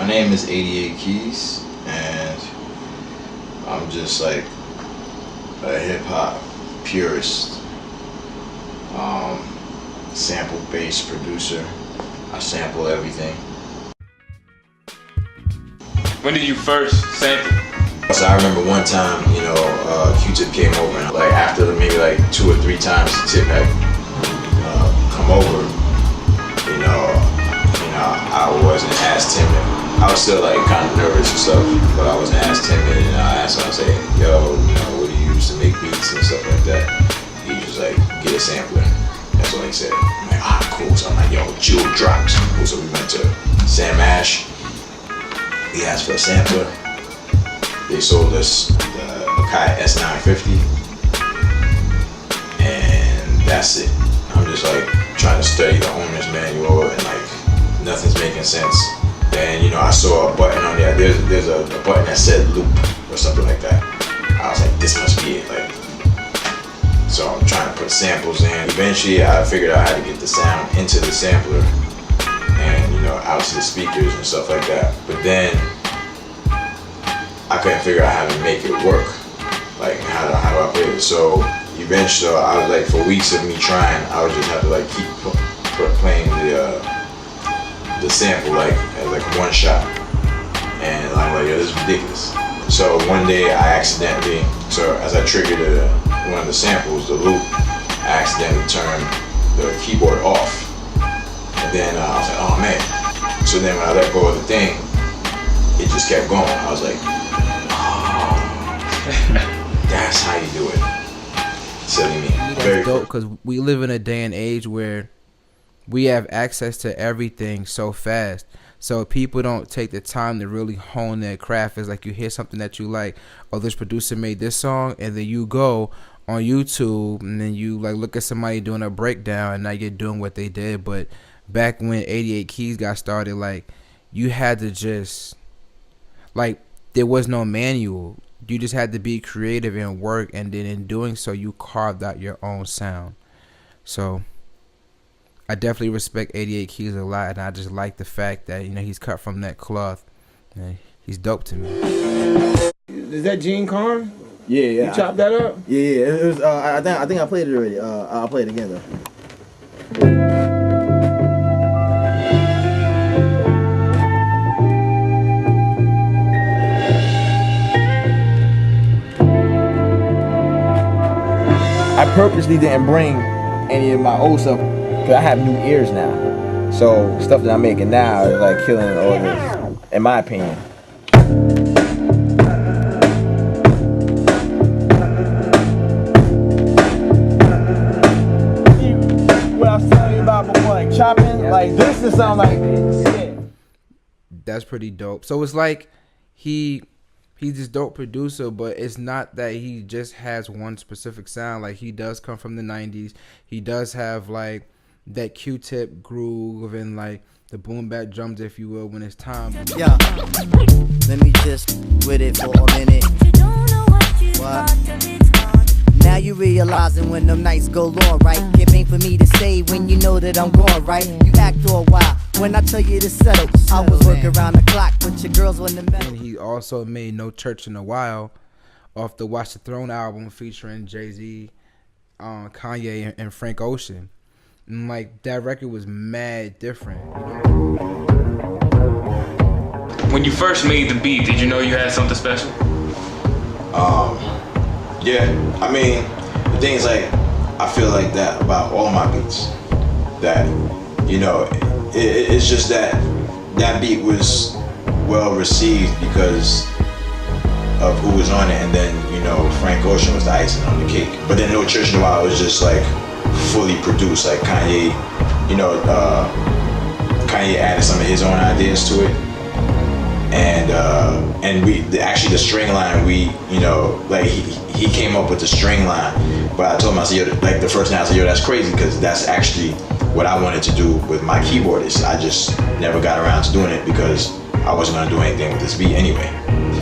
name is 88 Keys, and I'm just like a hip hop purist, sample-based producer. I sample everything. When did you first sample? So I remember one time, Q-Tip came over, and like after maybe like 2 or 3 times Tip had come over, I wasn't as timid. I was still like kind of nervous and stuff, but I wasn't as timid. And I asked him, I said, "Yo, what do you use to make beats and stuff like that?" He was like, "Get a sampler." That's what he said. I'm like, cool. So I'm like, "Yo, Jewel drops." Cool. So we went to Sam Ash. We asked for a sampler. They sold us the Akai S950, and that's it. I'm just like trying to study the owner's manual, and like nothing's making sense. And I saw a button on there. There's a button that said loop or something like that. I was like, this must be it. Like, so I'm trying to put samples in. Eventually, I figured out how to get the sound into the sampler, and out to the speakers and stuff like that. But then I couldn't figure out how to make it work. Like how do I play it? So eventually, I was like, for weeks of me trying, I would just have to like keep playing the sample like as like one shot, and I'm like, yo, this is ridiculous. So one day I accidentally, as I triggered one of the samples, the loop, I accidentally turned the keyboard off, and then I was like, oh man. So then when I let go of the thing, it just kept going. I was like, that's how you do it. Silly me. That's dope, because we live in a day and age where we have access to everything so fast. So people don't take the time to really hone their craft. It's like you hear something that you like, oh, this producer made this song, and then you go on YouTube and then you like look at somebody doing a breakdown, and now you're doing what they did. But back when 88 Keys got started, like you had to just like there was no manual. You just had to be creative and work, and then in doing so, you carved out your own sound. So I definitely respect 88 Keys a lot, and I just like the fact that he's cut from that cloth. And he's dope to me. Is that Gene Carn? Yeah. You chopped that up? Yeah. It was. I think I played it already. I'll play it again though. I purposely didn't bring any of my old stuff because I have new ears now. So stuff that I'm making now is like killing all this, in my opinion. What I was telling you about before, like chopping, like this is something like yeah. That's pretty dope. So it's like he's this dope producer, but it's not that he just has one specific sound. Like he does come from the 90s. He does have like that Q-Tip groove and like the boom bap drums, if you will, when it's time. Yeah, let me just with it for a minute. What? Now you realizing when them nights go long, right? It ain't for me to say when you know that I'm gone, right? You act all wild when I tell you to settle. I was working around the clock, but your girls on the metal. And he also made No Church in a While off the Watch the Throne album featuring Jay-Z, Kanye, and Frank Ocean. And like that record was mad different. When you first made the beat, did you know you had something special? Yeah, I mean, the thing is like, I feel like that about all my beats. That, it's just that beat was well received because of who was on it, and then, Frank Ocean was the icing on the cake. But then No Church in a While was just like fully produced, like Kanye, Kanye added some of his own ideas to it. And the string line, he came up with the string line, but I told him, I said, the first time I said, that's crazy, because that's actually what I wanted to do with my keyboardist. I just never got around to doing it because I wasn't gonna do anything with this beat anyway.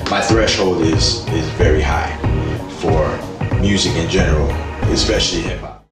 My threshold is very high for music in general, especially hip hop.